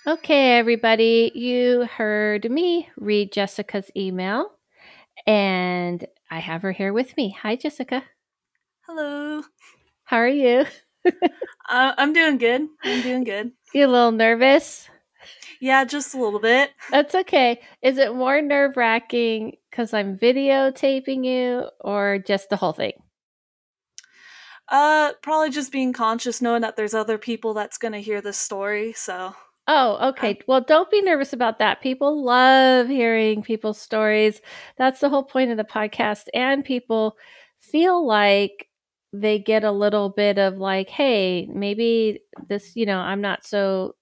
Okay, everybody, you heard me read Jessica's email, and I have her here with me. Hi, Jessica. Hello. How are you? I'm doing good. I'm doing good. You a little nervous? Yeah, just a little bit. That's okay. Is it more nerve-wracking because I'm videotaping you or just the whole thing? Probably just being conscious, knowing that there's other people that's gonna hear this story. So, Oh, um, okay. Well, don't be nervous about that. People love hearing people's stories. That's the whole point of the podcast. And people feel like they get a little bit of like, hey, maybe this, I'm not so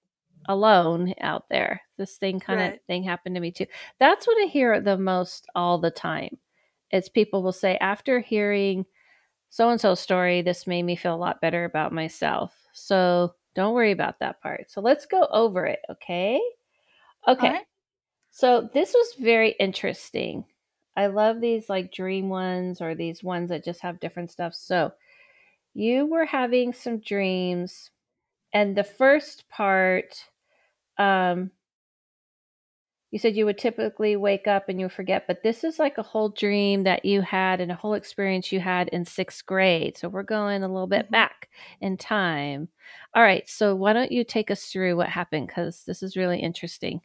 alone out there. This thing kind of right. thing happened to me too. That's what I hear the most all the time. It's people will say, after hearing so and so story, this made me feel a lot better about myself. So don't worry about that part. So let's go over it, okay? All Okay. right. So this was very interesting. I love these like dream ones or these ones that just have different stuff. So you were having some dreams, and the first part, um, you said you would typically wake up and you forget, but this is like a whole dream that you had and a whole experience you had in sixth grade. So we're going a little bit hmm back in time. All right. So why don't you take us through what happened? Because this is really interesting.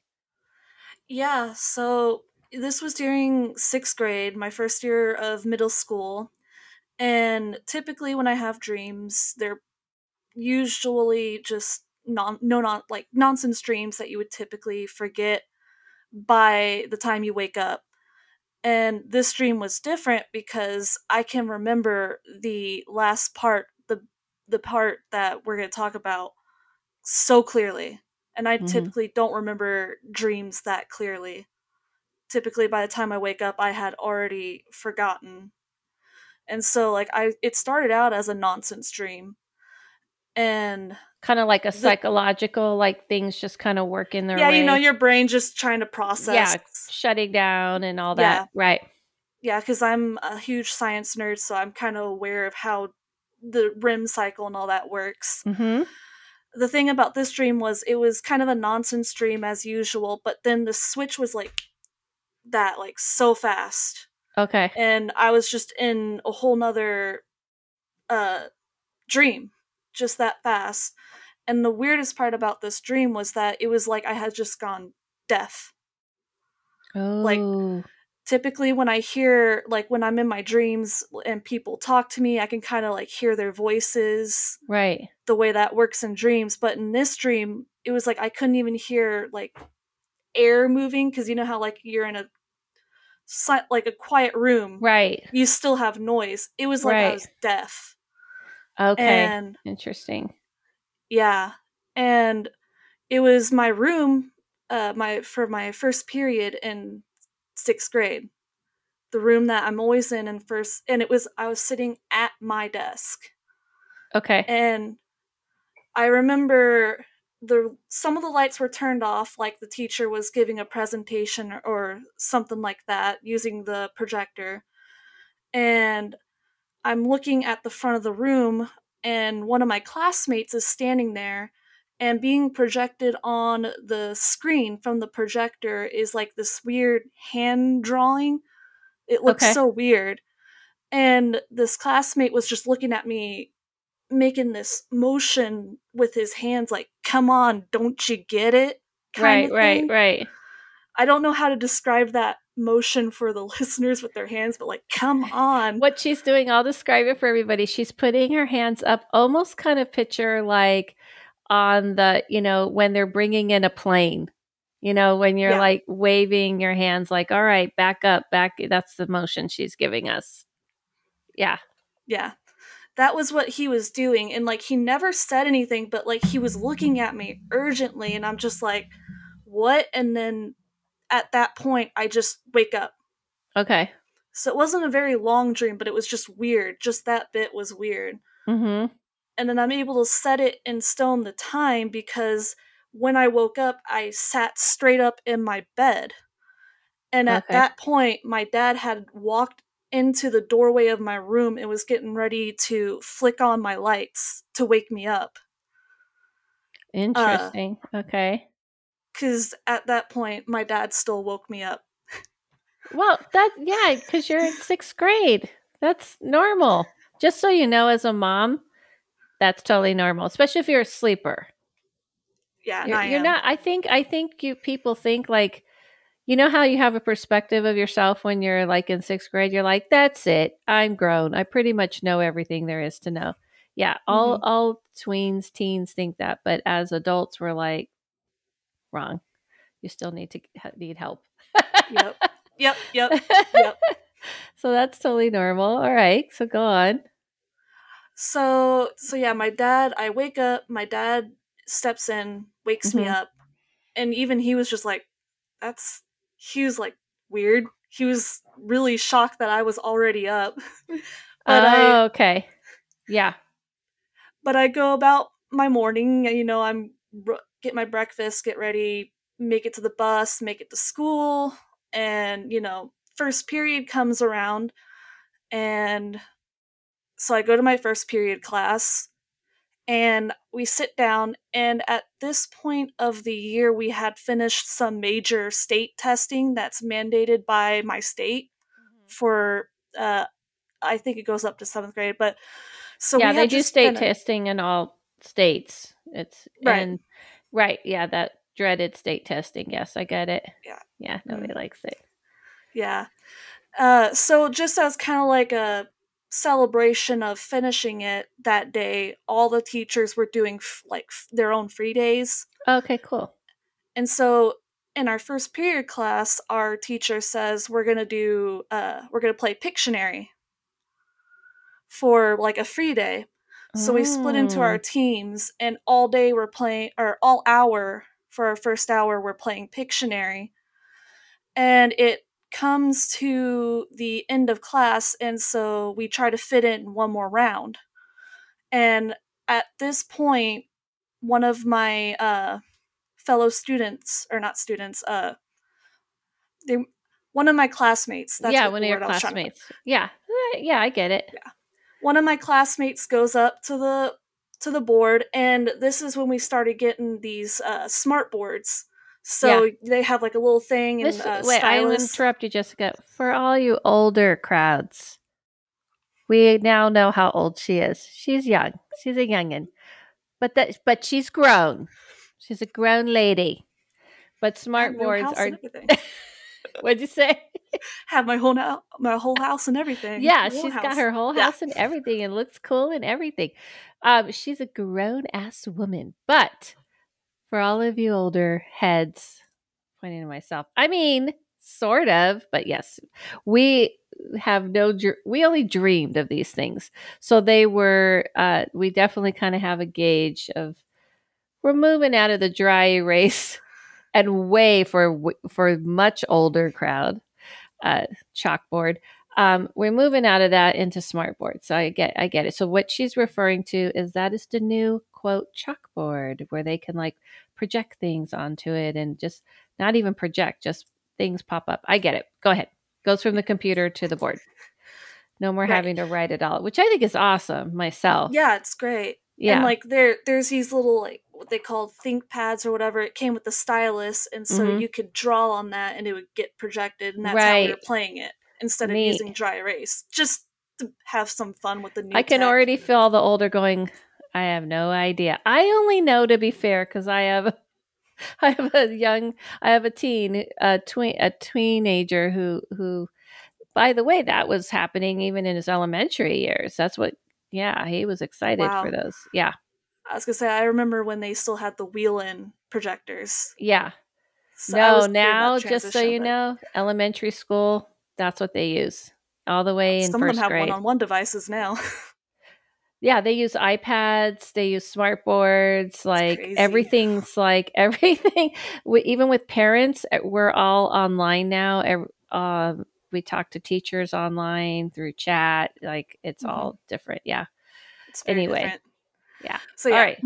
Yeah. So this was during sixth grade, my first year of middle school, and typically when I have dreams, they're usually just not like nonsense dreams that you would typically forget by the time you wake up. And this dream was different because I can remember the last part, the part that we're going to talk about so clearly. And I Hmm. typically don't remember dreams that clearly. Typically by the time I wake up I had already forgotten. And so like I it started out as a nonsense dream. And Kind of like a the psychological, like things just kind of work in their yeah, way. your brain just trying to process. Yeah. Shutting down and all that. Yeah. Right. Yeah, because I'm a huge science nerd, so I'm kind of aware of how the REM cycle and all that works. Hmm. The thing about this dream was it was kind of a nonsense dream as usual, but then the switch was like that, like so fast. Okay. And I was just in a whole nother uh, dream, just that fast. And the weirdest part about this dream was that it was like I had just gone deaf. Like Oh, typically when I hear like when I'm in my dreams and people talk to me, I can kind of like hear their voices, right. the way that works in dreams. But in this dream, it was like I couldn't even hear like air moving, because you know how like you're in a like a quiet room, Right. you still have noise. It was like I Right. was deaf. Okay. And Interesting. yeah, and it was my room, my for my first period in sixth grade, the room that I'm always in first, and it was I was sitting at my desk. Okay. And I remember the some of the lights were turned off, like the teacher was giving a presentation or something like that using the projector. And I'm looking at the front of the room, and one of my classmates is standing there, and being projected on the screen from the projector is like this weird hand drawing. It looks Okay. so weird. And this classmate was just looking at me, making this motion with his hands like, come on, don't you get it, kind Right, of right, thing. right. I don't know how to describe that motion for the listeners with their hands, but like, come on. What she's doing, I'll describe it for everybody. She's putting her hands up, almost kind of picture like on the, when they're bringing in a plane, when you're Yeah, like waving your hands, like, all right, back up, back. That's the motion she's giving us. Yeah. yeah. That was what he was doing. And like, he never said anything, but like, he was looking at me urgently. And I'm just like, what? And then at that point, I just wake up. Okay. So it wasn't a very long dream, but it was just weird. Just that bit was weird. Mm-hmm. And then I'm able to set it in stone the time, because when I woke up, I sat straight up in my bed. And at Okay. that point, my dad had walked into the doorway of my room and was getting ready to flick on my lights to wake me up. Uh, Interesting. Okay. because at that point, my dad still woke me up. Well, yeah, because you're in sixth grade. That's normal. Just so you know, as a mom, that's totally normal, especially if you're a sleeper. Yeah, and I You're am. not. I think you people think like, you know how you have a perspective of yourself when you're like in sixth grade. You're like, that's it. I'm grown. I pretty much know everything there is to know. Yeah, all Hmm. all teens think that, but as adults, we're like, wrong. You still need help. Yep. Yep. Yep. Yep. So that's totally normal. All right, so go on. So yeah, my dad. I wake up. My dad steps in, wakes me Hmm. up, and even he was just like, "That's." He was like weird. He was really shocked that I was already up. but I Oh, okay. Yeah. but I go about my morning. Get my breakfast, get ready, make it to the bus, make it to school, and first period comes around, and so I go to my first period class, and we sit down. And at this point of the year, we had finished some major state testing that's mandated by my state Mhm. for. I think it goes up to seventh grade, but so Yeah, we they had do just state finished. testing in all states. It's Right. and right, yeah, that dreaded state testing. Yes, I get it. Yeah. Yeah, Mm, nobody likes it. yeah. So just as kind of like a celebration of finishing it that day, all the teachers were doing their own free days. Okay, cool. And so in our first period class, our teacher says we're gonna play Pictionary for like a free day. So we split into our Mm. teams, and all day we're playing, or all hour for our first hour we're playing Pictionary. And it comes to the end of class, and so we try to fit in one more round. And at this point, one of my fellow students, or not students, they one of my classmates, that's Yeah, what one the of your word I was trying to find. classmates. Yeah. Yeah, I get it. Yeah. One of my classmates goes up to the board, and this is when we started getting these smart boards. Yeah. So they have like a little thing and This a wait, I stylus. interrupt you, Jessica. For all you older crowds, we now know how old she is. She's young. She's a youngin. But she's grown. She's a grown lady. But Have smart my own boards house are and everything. what'd you say? Have my whole house and everything. Yeah, My own she's got house. her whole Yeah. house and everything and looks cool and everything. She's a grown ass woman. But for all of you older heads, pointing to myself, I mean, sort of, but yes, we we only dreamed of these things. So we definitely kind of have a gauge of, we're moving out of the dry erase and way for much older crowd uh, chalkboard. We're moving out of that into smartboard. So I get it. So what she's referring to is that is the new quote chalkboard where they can like project things onto it and just not even project, just things pop up. I get it. Go ahead. Goes from the computer to the board. No more Right. having to write it all, which I think is awesome myself. Yeah, it's great. And Yeah. like there's these little like what they call think pads or whatever. It came with the stylus, and so Mm-hmm. you could draw on that and it would get projected, and that's how we were Right. playing it instead of Neat. using dry erase. Just to have some fun with the I new can tech. already feel the older going, I have no idea. I only know, to be fair, because I have I have a young, I have a a teenager who, by the way, that was happening even in his elementary years. That's what, yeah, he was excited for Wow. those. Yeah, I was gonna say I remember when they still had the wheel-in projectors. yeah. So I No, was through that now just so transition, you but know, elementary school, that's what they use all the way in some of them first have grade. one-on-one devices now. Yeah, they use iPads, they use smart boards, It's like crazy. everything's like everything. Even with parents, we're all online now. We talk to teachers online through chat. Like it's Hmm. all different. Yeah. It's very Anyway, different. yeah. So All yeah. right.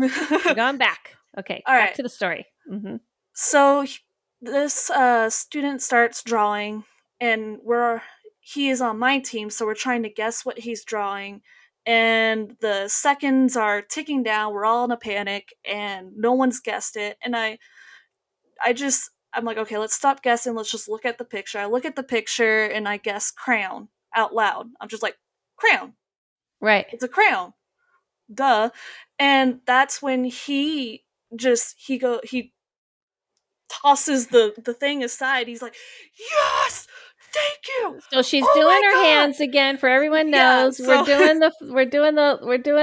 We're going back. Okay, All back right. to the story. Hmm. So this student starts drawing, and he is on my team, so we're trying to guess what he's drawing. And the seconds are ticking down. We're all in a panic, and no one's guessed it. And I'm like, okay, let's stop guessing. Let's just look at the picture. I look at the picture and I guess crown out loud. I'm just like, crown. Right. It's a crown. Duh. And that's when he tosses the thing aside. He's like, yes, thank you. So she's Oh doing my her god. hands again for everyone Yeah. knows. So We're doing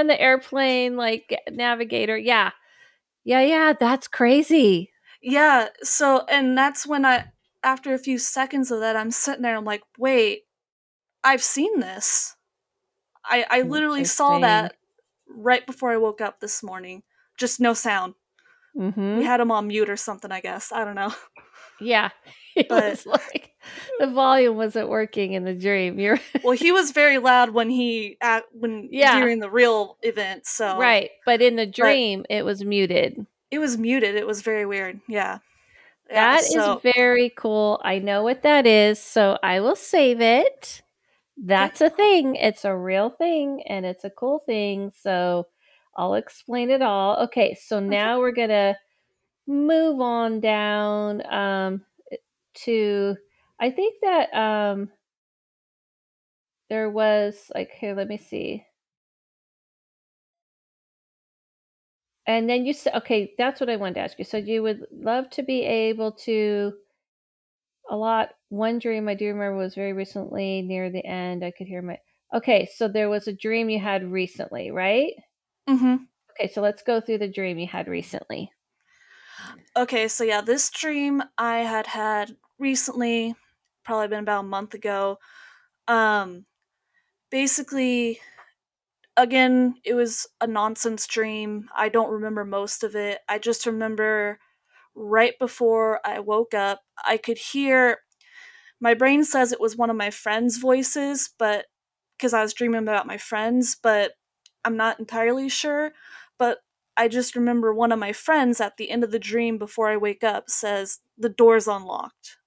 the airplane like navigator. Yeah. Yeah, that's crazy. yeah. So and that's when after a few seconds of that, I'm sitting there. I'm like, wait, I've seen this. I literally saw Interesting. that right before I woke up this morning. Just no sound. We Mm-hmm. had him on mute or something, I guess. I don't know. Yeah. It But was like the volume wasn't working in the dream. You're well, he was very loud when yeah, during the real event. So, right. But in the but dream, it was muted. it was muted. It was very weird. Yeah, yeah. That is So very cool. I know what that is, so I will save it. okay, That's a thing. It's a real thing and it's a cool thing. So I'll explain it all. Okay, so okay. now we're going to move on down to I think that there was like here let me see. And then you said okay, that's what I wanted to ask you. So you would love to be able to a lot. One dream I do remember was very recently near the end. I could hear my. Okay, so there was a dream you had recently, right? Mm-hmm. Okay, so let's go through the dream you had recently. Okay, so yeah, this dream I had recently, probably been about a month ago. Um, Basically, again, it was a nonsense dream. I don't remember most of it. I just remember right before I woke up, I could hear my brain says it was one of my friends' voices, but because I was dreaming about my friends, but I'm not entirely sure. But I just remember one of my friends at the end of the dream before I wake up says, the door's unlocked.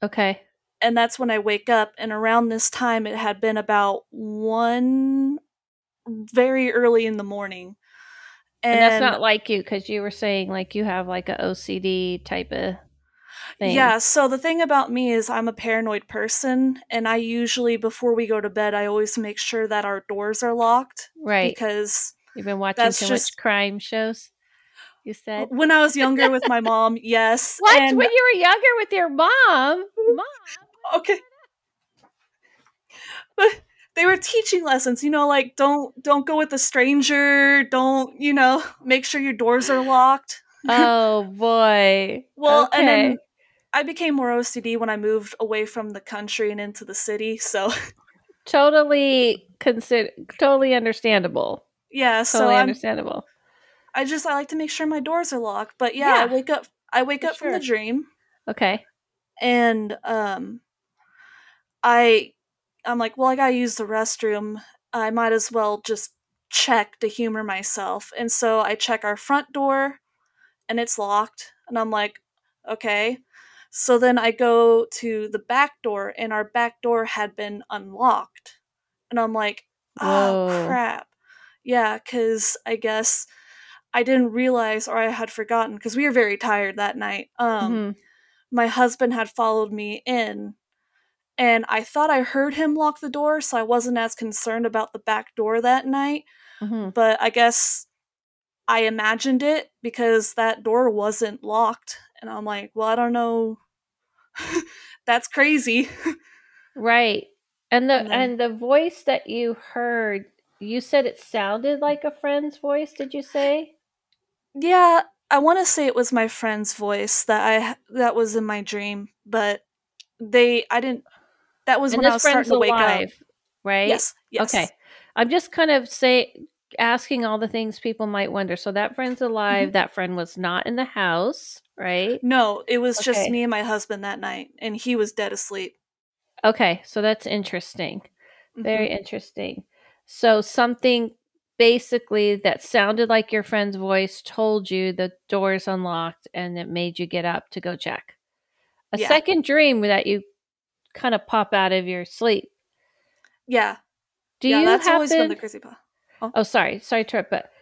Okay. And that's when I wake up. And around this time, it had been about 1 very early in the morning. And that's And not like you because you were saying like you have like a OCD type of thing. yeah, so the thing about me is I'm a paranoid person, and I usually, before we go to bed, I always make sure that our doors are locked Right. because You've been watching that's too much just crime shows, you said? when I was younger with my mom, yes. What? And When you were younger with your mom? Mom? okay, but they were teaching lessons, like don't go with a stranger, don't, make sure your doors are locked. Oh boy. Well, and then Okay. I became more OCD when I moved away from the country and into the city, so Totally consider totally understandable. yeah, so Totally understandable. I like to make sure my doors are locked. But yeah, Yeah, I wake for up from the sure. dream Okay. and I I'm like, well, I gotta use the restroom. I might as well just check to humor myself. And so I check our front door and it's locked. And I'm like, okay. So then I go to the back door and our back door had been unlocked. And I'm like, oh Whoa. crap. Yeah, because I guess I didn't realize or I had forgotten because we were very tired that night. Mhm. My husband had followed me in and I thought I heard him lock the door, so I wasn't as concerned about the back door that night. Mhm. But I guess I imagined it because that door wasn't locked. And I'm like, well, I don't know. That's crazy. Right. And then, And the voice that you heard, you said it sounded like a friend's voice, did you say? yeah, I want to say it was my friend's voice that was in my dream, but I didn't, that was And when I this was starting friend's to wake up. alive, right? Yes, yes. Okay. I'm just kind of asking all the things people might wonder. So that friend's Mhm. alive. That friend was not in the house, right? No, it was just Okay. me and my husband that night, and he was dead asleep. Okay. So that's interesting. Hmm. Very interesting. So something basically that sounded like your friend's voice told you the door's unlocked and it made you get up to go check. A Yeah, second dream that you kind of pop out of your sleep. yeah, Do yeah. you That's always been the happen crazy part. Oh, Oh, sorry to interrupt, but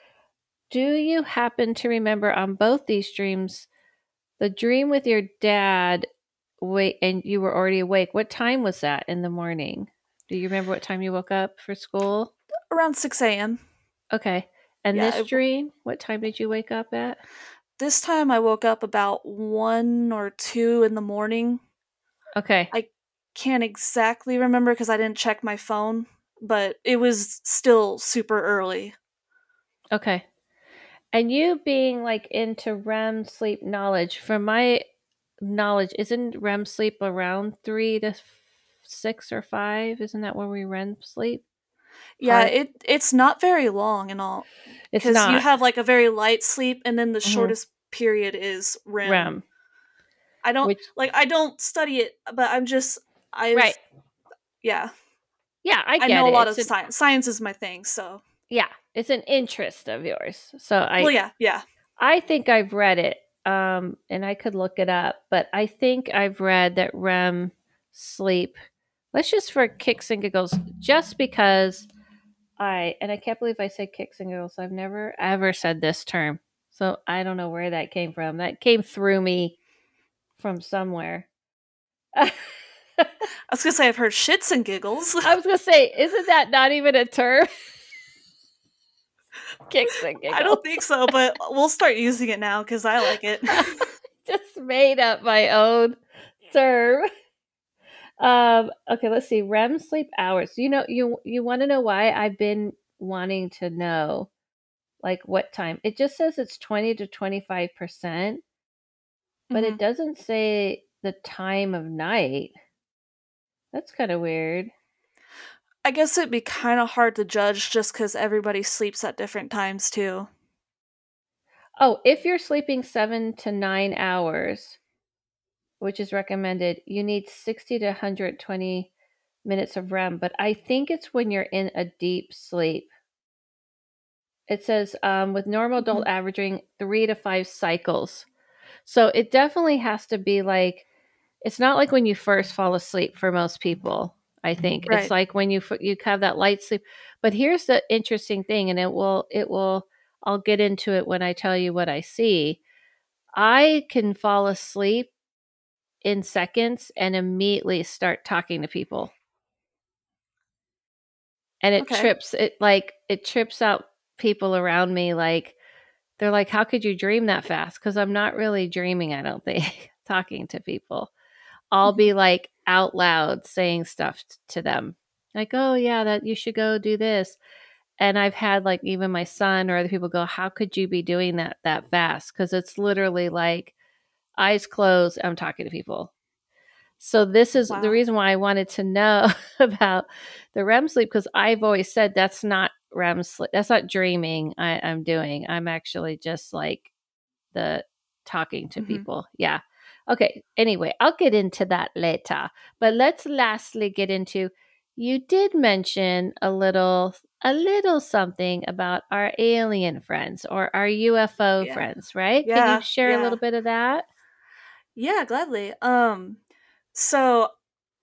do you happen to remember on both these dreams The dream with your dad, wait, and you were already awake. What time was that in the morning? Do you remember what time you woke up for school? Around 6 a.m. Okay. And Yeah, this dream, what time did you wake up at? this time I woke up about 1 or 2 in the morning. Okay. I can't exactly remember because I didn't check my phone, but it was still super early. Okay. And you being like into REM sleep knowledge, from my knowledge, isn't REM sleep around 3 to 6 or 5? Isn't that when we REM sleep? Yeah, Part. it's not very long and all, It's because you not have like a very light sleep, and then the hmm shortest period is REM. REM, I which I don't study it, but right. I've yeah, Yeah, I I get know a it. lot of science. Science is my thing, so Yeah, it's an interest of yours. So well, yeah. I think I've read it, and I could look it up, but I think I've read that REM sleep. Let's just for kicks and giggles, just because I can't believe I said kicks and giggles. I've never ever said this term, so I don't know where that came from. That came through me from somewhere. I I was gonna say I've heard shits and giggles. was gonna say, isn't that not even a term? Kicks and I giggles. don't think so, but we'll start using it now because I like it. Just made up my own term. Okay, let's see. REM sleep hours. You want to know why I've been wanting to know like what time. It just says it's 20 to 25%, but Hmm. it doesn't say the time of night. That's kind of weird. I guess it'd be kind of hard to judge just because everybody sleeps at different times too. Oh, if you're sleeping 7 to 9 hours, which is recommended, you need 60 to 120 minutes of REM, but I think it's when you're in a deep sleep. It says with normal Hmm. adult averaging 3 to 5 cycles. So it definitely has to be like, it's not like when you first fall asleep for most people. I think it's Right. like when you have that light sleep. But here's the interesting thing, and it will. I'll get into it when I tell you what I see. I can fall asleep in seconds and immediately start talking to people, and Okay. it trips out people around me. Like they're like, "How could you dream that fast?" Because I'm not really dreaming. I don't think talking to people. I'll Hmm. be like out loud saying stuff to them. Like, "Oh yeah, that you should go do this." And I've had like even my son or other people go, "How could you be doing that fast?" Cuz it's literally like eyes closed, I'm talking to people. So this is the Wow. reason why I wanted to know about the REM sleep, because I've always said that's not REM sleep. That's not dreaming I'm doing. I'm actually just like the talking to Hmm. people. Yeah. Okay. Anyway, I'll get into that later. But let's lastly get into, you did mention a little something about our alien friends or our UFO Yeah. friends, right? Can you Yeah. share a Yeah. little bit of that? Yeah. Gladly. So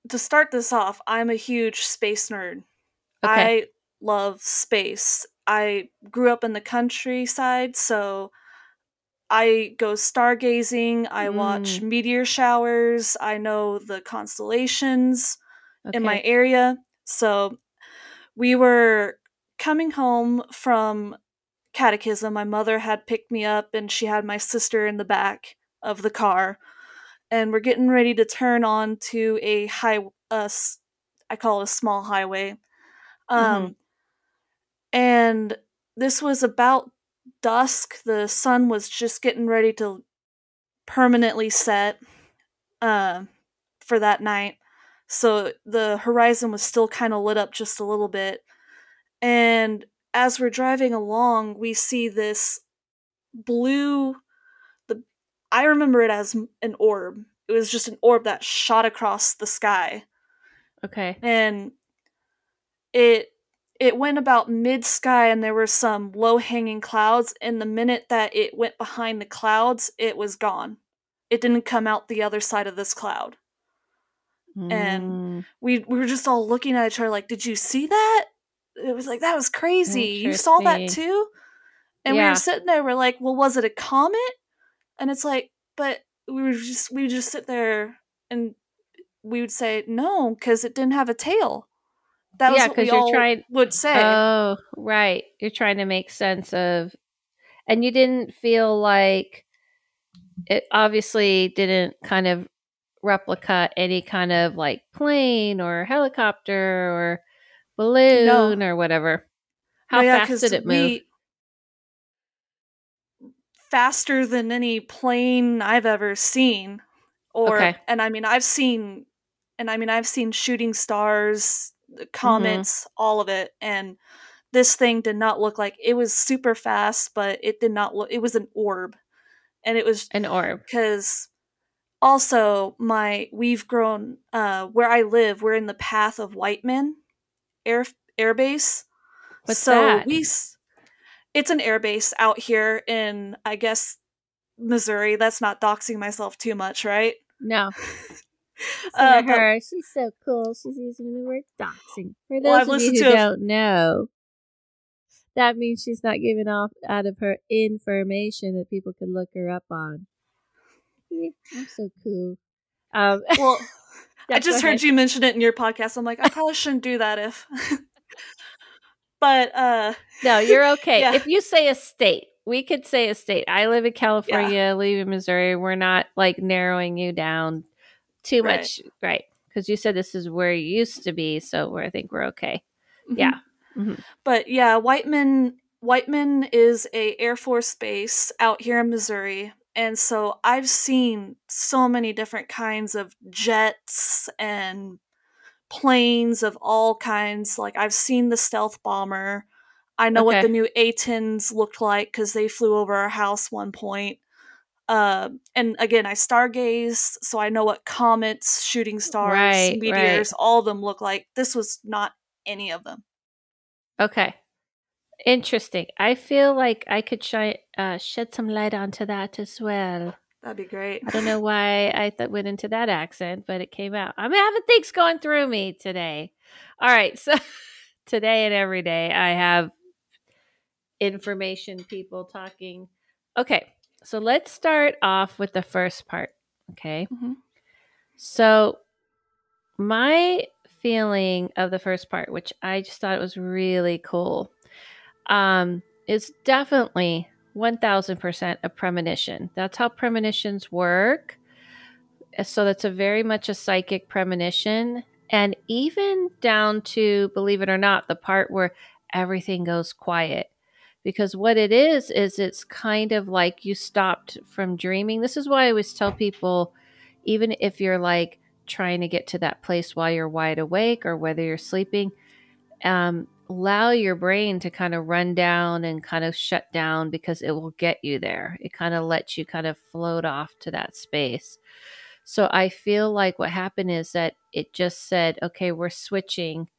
to start this off, I'm a huge space nerd. Okay. I love space. I grew up in the countryside, so I go stargazing, I watch Mm, meteor showers, I know the constellations in my okay. area. So we were coming home from catechism. My mother had picked me up and she had my sister in the back of the car. And we're getting ready to turn on to I call it a small highway. Mm-hmm. Um, and this was about dusk. The sun was just getting ready to permanently set uh, for that night. So the horizon was still kind of lit up just a little bit. And as we're driving along, we see this blue the I remember it as an orb. It was just an orb that shot across the sky. Okay. And it it went about mid sky and there were some low hanging clouds, and the minute that it went behind the clouds, it was gone. It didn't come out the other side of this cloud. And Mm, we were just all looking at each other like, "Did you see that?" It was like, "That was crazy. You saw that interesting. too?" And we were Yeah. sitting there, we're like, "Well, was it a comet?" And it's like, "But we would just sit there and we would say no because it didn't have a tail. That was Yeah, what we because you're all trying. would say. Oh, right. You're trying to make sense of, and you didn't feel like it obviously didn't kind of replica any kind of like plane or helicopter or No, balloon or whatever. no, How yeah, fast because did it move? we faster than any plane I've ever seen. Or Okay. I've seen shooting stars, Mm-hmm. comets, all of it, and this thing did not look like it was super fast, but it did not look. It was an orb, and it was An orb. because also my we've grown where I live. We're in the path of Whiteman Air Air Base, What's so that? it's an air base out here in, I guess, Missouri. That's not doxing myself too much, right? No. Listen to But her. She's so cool. She's using the word doxing. For well, those I've of you listened who to don't know, that means she's not giving off out of her information that people can look her up on. See, I'm so cool. Um, well, I yeah, go just ahead. heard you mention it in your podcast. I'm like, I probably shouldn't do that if, but No, you're okay. yeah, If you say a state, we could say a state. I live in yeah, California, live in Missouri. We're not like narrowing you down too right. much, right? Because you said this is where you used to be, so I think we're okay. Hmm. Yeah. Mm-hmm. But yeah, Whiteman is a Air Force base out here in Missouri. And so I've seen so many different kinds of jets and planes of all kinds. Like I've seen the stealth bomber. I know what the Okay. new A-10s looked like because they flew over our house one point. And again, I stargaze, so I know what comets, shooting stars, Right, right. meteors, all of them look like. This was not any of them. Okay. Interesting. I feel like I could shed some light onto that as well. That'd be great. I don't know why went into that accent, but it came out. I'm having things going through me today. All right, so today and every day I have information people talking. Okay, so let's start off with the first part. Okay, Hmm. so my feeling of the first part, which I just thought it was really cool, is definitely 1000% a premonition. That's how premonitions work. So that's a very much a psychic premonition. And even down to, believe it or not, the part where everything goes quiet. Because what it is it's kind of like you stopped from dreaming. This is why I always tell people, even if you're like trying to get to that place while you're wide awake or whether you're sleeping, allow your brain to kind of run down and kind of shut down because it will get you there. It kind of lets you kind of float off to that space. So I feel like what happened is that it just said, okay, we're switching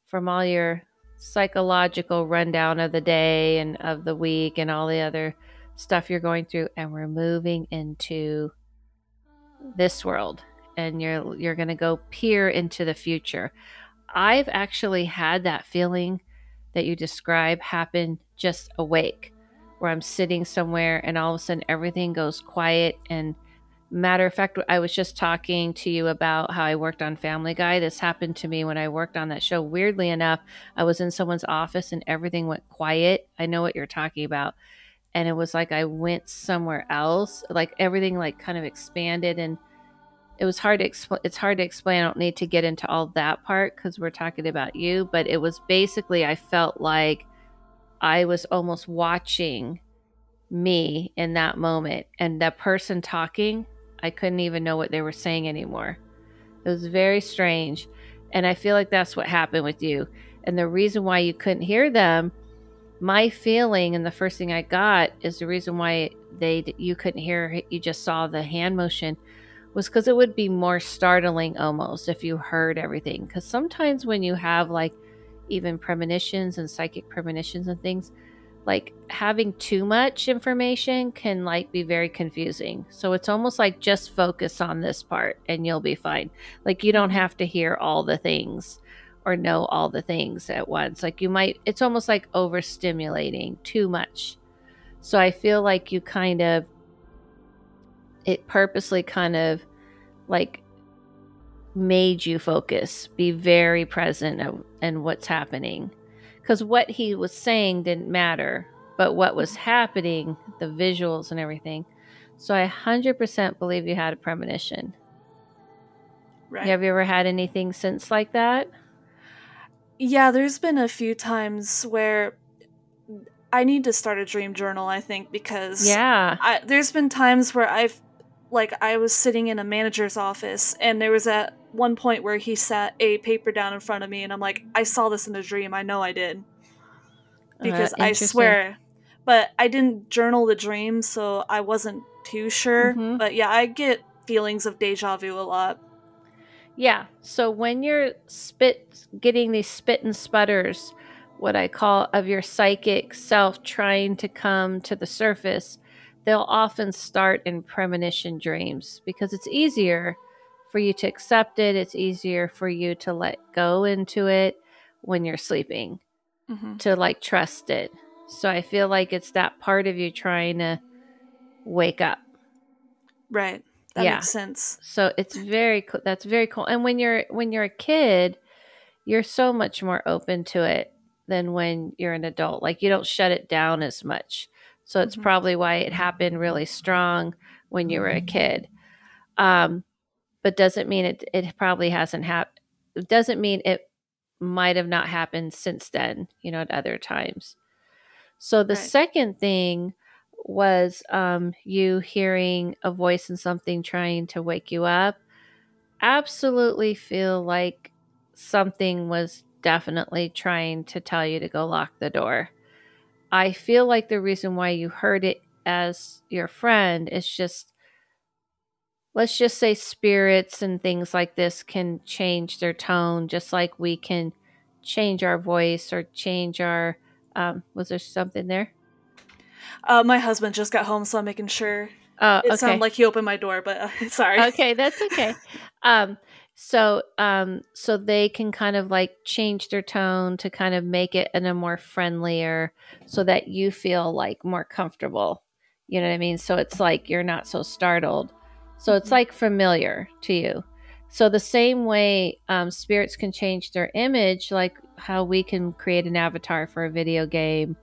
from all your psychological rundown of the day and of the week and all the other stuff you're going through, and we're moving into this world, and you're going to go peer into the future. I've actually had that feeling that you describe happen just awake, where I'm sitting somewhere and all of a sudden everything goes quiet. And matter of fact, I was just talking to you about how I worked on Family Guy. This happened to me when I worked on that show. Weirdly enough, I was in someone's office and everything went quiet. I know what you're talking about. And it was like I went somewhere else, like everything like kind of expanded, and it was hard to explain. It's hard to explain. I don't need to get into all that part because we're talking about you, but it was basically, I felt like I was almost watching me in that moment, and the person talking, I couldn't even know what they were saying anymore. It was very strange. And I feel like that's what happened with you. And the reason why you couldn't hear them, my feeling, and the first thing I got is the reason why you couldn't hear, you just saw the hand motion, was because it would be more startling almost if you heard everything. Because sometimes when you have like even premonitions and psychic premonitions and things, like having too much information can like be very confusing. So it's almost like just focus on this part and you'll be fine. Like you don't Hmm. have to hear all the things or know all the things at once. Like you might, it's almost like overstimulating too much. So I feel like you kind of it purposely kind of like made you focus, be very present in what's happening. Because what he was saying didn't matter, but what was happening, the visuals and everything. So I 100% believe you had a premonition. Right. Have you ever had anything since like that? Yeah, there's been a few times where I need to start a dream journal, I think, because Yeah. there's been times where I was sitting in a manager's office and there was at one point where he sat a paper down in front of me and I'm like, I saw this in a dream. I know I did. Because I Interesting. swear. But I didn't journal the dream, so I wasn't too sure. Mm-hmm. But yeah, I get feelings of deja vu a lot. Yeah. So when you're getting these spit and sputters, what I call of your psychic self trying to come to the surface, they'll often start in premonition dreams because it's easier for you to accept it. It's easier for you to let go into it when you're sleeping, Hmm. to like trust it. So I feel like it's that part of you trying to wake up. Right. That Yeah. makes sense. So it's very cool. That's very cool. And when you're a kid, you're so much more open to it than when you're an adult. Like you don't shut it down as much. So it's Hmm. probably why it happened really strong when you were a kid. Um, but doesn't mean it probably hasn't happened. It doesn't mean it might have not happened since then, at other times. So the Right. second thing was you hearing a voice and something trying to wake you up. Absolutely feel like something was definitely trying to tell you to go lock the door. I feel like the reason why you heard it as your friend is just, let's just say spirits and things like this can change their tone, just like we can change our voice or change our. Was there something there? My husband just got home, so I'm making sure. Oh, It sounded okay. like he opened my door, but sorry. Okay, that's okay. Um, so they can kind of like change their tone to kind of make it in a more friendlier, so that you feel like more comfortable. You know what I mean? So it's like you're not so startled. So it's Hmm. like familiar to you. So the same way spirits can change their image, like how we can create an avatar for a video game,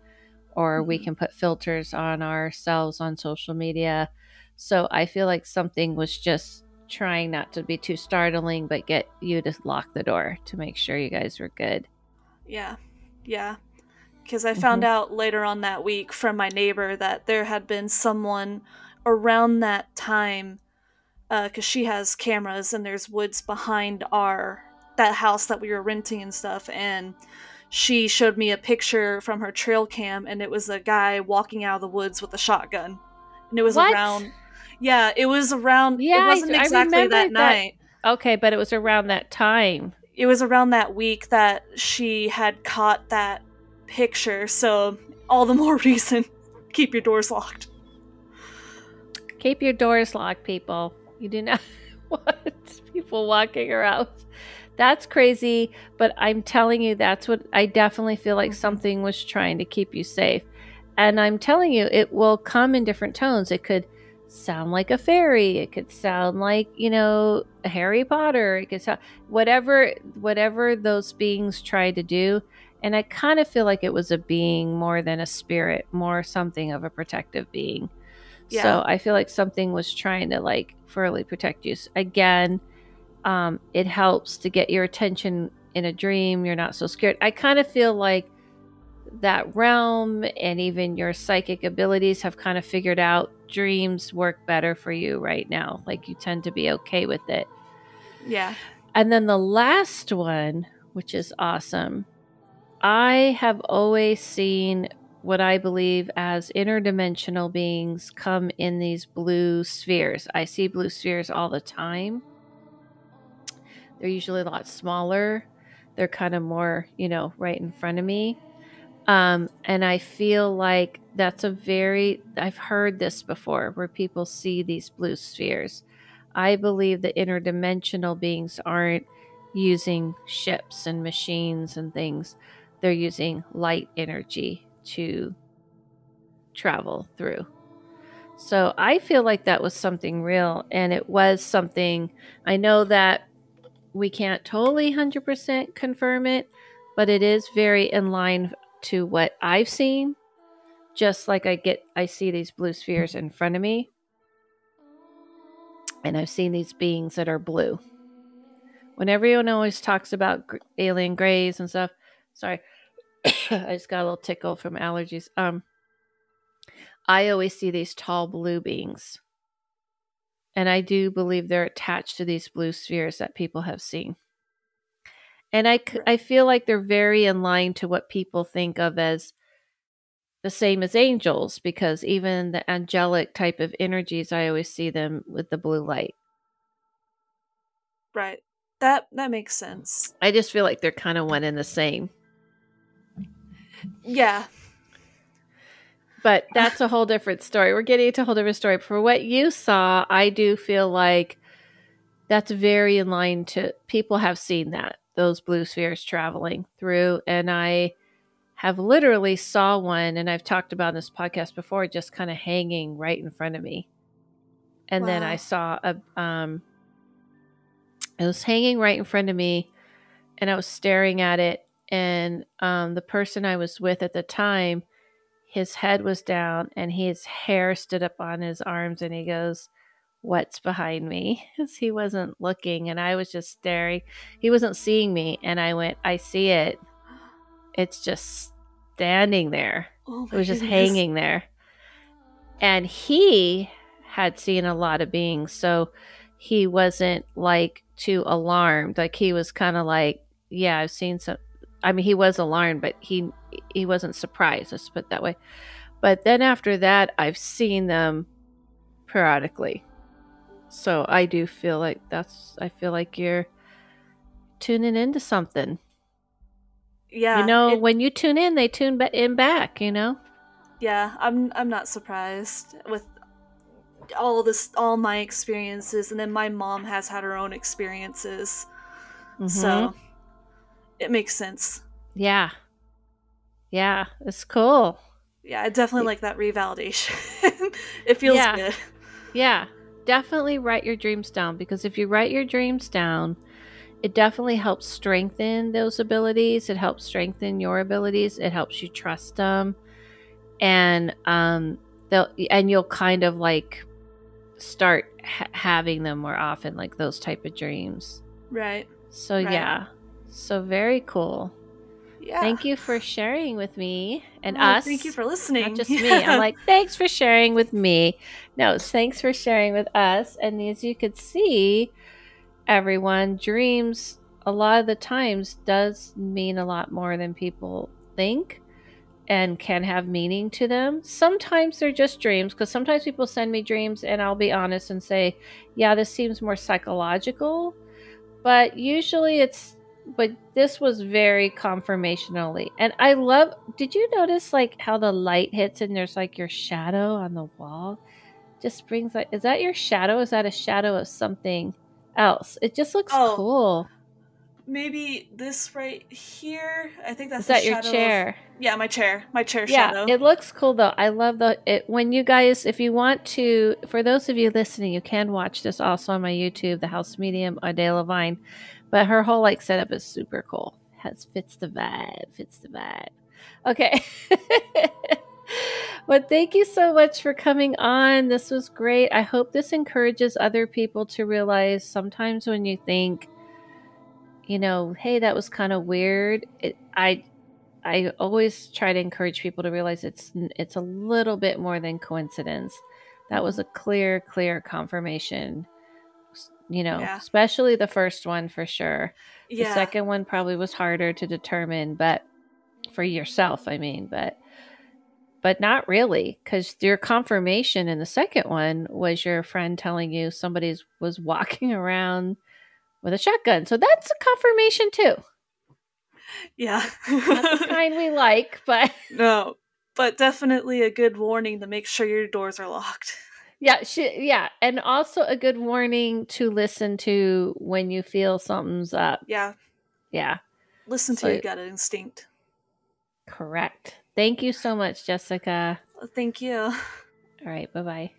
or we Hmm. can put filters on ourselves on social media. So I feel like something was just trying not to be too startling, but get you to lock the door to make sure you guys were good. Yeah. Yeah. Because I Mm-hmm. found out later on that week from my neighbor that there had been someone around that time, because she has cameras and there's woods behind our that house that we were renting and stuff, and she showed me a picture from her trail cam, and it was a guy walking out of the woods with a shotgun, and it was What? around. Yeah, it was around. Yeah, It wasn't I exactly remember that that. night. Okay, but it was around that time. It was around that week that she had caught that picture, so all the more reason keep your doors locked. Keep your doors locked, people. You do not want people walking around. That's crazy, but I'm telling you, that's what I definitely feel like Hmm. something was trying to keep you safe. And I'm telling you, it will come in different tones. It could sound like a fairy. It could sound like, Harry Potter. It could sound whatever those beings try to do. And I kind of feel like it was a being more than a spirit, more something of a protective being. Yeah. So I feel like something was trying to like fully protect you. Again, it helps to get your attention in a dream. You're not so scared. I kind of feel like that realm and even your psychic abilities have kind of figured out dreams work better for you right now. Like you tend to be okay with it. Yeah. And then the last one, which is awesome, I have always seen what I believe as interdimensional beings come in these blue spheres. I see blue spheres all the time. They're usually a lot smaller. They're kind of more, right in front of me. And I feel like I've heard this before where people see these blue spheres. I believe that interdimensional beings aren't using ships and machines and things, they're using light energy to travel through. So I feel like that was something real, and it was something. I know that we can't totally 100% confirm it, but it is very in line to what I've seen. Just like I see these blue spheres in front of me, and I've seen these beings that are blue. When everyone always talks about alien grays and stuff, sorry, I just got a little tickle from allergies. I always see these tall blue beings, and I do believe they're attached to these blue spheres that people have seen. And I feel like they're very in line to what people think of as the same as angels, because even the angelic type of energies, I always see them with the blue light. Right. That makes sense. I just feel like they're kind of one and the same. Yeah. But that's a whole different story. We're getting into a whole different story. For what you saw, I do feel like that's very in line to people have seen that, those blue spheres traveling through. And I have literally saw one, and I've talked about in this podcast before, just kind of hanging right in front of me. And then I saw it was hanging right in front of me, and I was staring at it. And the person I was with at the time, his head was down and his hair stood up on his arms, and he goes, "What's behind me?" Because he wasn't looking, and I was just staring. He wasn't seeing me, and I went, "I see it. It's just standing there." Oh It my was just goodness. hanging there. And he had seen a lot of beings, so he wasn't like too alarmed. Like he was kind of like, "Yeah, I've seen some." I mean, he was alarmed, but he wasn't surprised. Let's put it that way. But then after that, I've seen them periodically. So I do feel like I feel like you're tuning into something. Yeah. When you tune in, they tune in back, Yeah. I'm not surprised with all my experiences, and then my mom has had her own experiences. Mm-hmm. So it makes sense. Yeah. Yeah. It's cool. Yeah, I definitely like that revalidation. It feels Yeah. good. Yeah. Definitely write your dreams down, because if you write your dreams down, it definitely helps strengthen those abilities. It helps strengthen your abilities. It helps you trust them. And you'll kind of like start having them more often, like those type of dreams. Right. So Right. yeah. So very cool. Yeah. Thank you for sharing with me and Oh, us. thank you for listening. Not just me. I'm like, thanks for sharing with me. No, thanks for sharing with us. And as you could see, everyone, dreams a lot of the times does mean a lot more than people think and can have meaning to them. Sometimes they're just dreams, because sometimes people send me dreams and I'll be honest and say, yeah, this seems more psychological. But usually but this was very confirmationally. And I love, did you notice like how the light hits and there's like your shadow on the wall? Just brings like, is that your shadow? Is that a shadow of something else? It just looks cool. Maybe this right here. I think that's Is the that your shadow of. chair? Yeah, my chair. My chair Yeah, shadow. it looks cool though. I love when you guys, if you want to, for those of you listening, you can watch this also on my YouTube, The House Medium, Adele Levine. But her whole like setup is super cool. Fits the vibe. Okay. But thank you so much for coming on. This was great. I hope this encourages other people to realize sometimes when you think, hey, that was kind of weird. I always try to encourage people to realize it's a little bit more than coincidence. That was a clear confirmation. Yeah. Especially the first one for sure. The Yeah. second one probably was harder to determine, but for yourself, I mean, but not really, because your confirmation in the second one was your friend telling you somebody was walking around with a shotgun. So that's a confirmation too. Yeah. Not the kind we like, but No, but definitely a good warning to make sure your doors are locked. yeah, and also a good warning to listen to when you feel something's up. Yeah. Yeah. Listen to your gut instinct. Correct. Thank you so much, Jessica. Thank you. All right, bye-bye.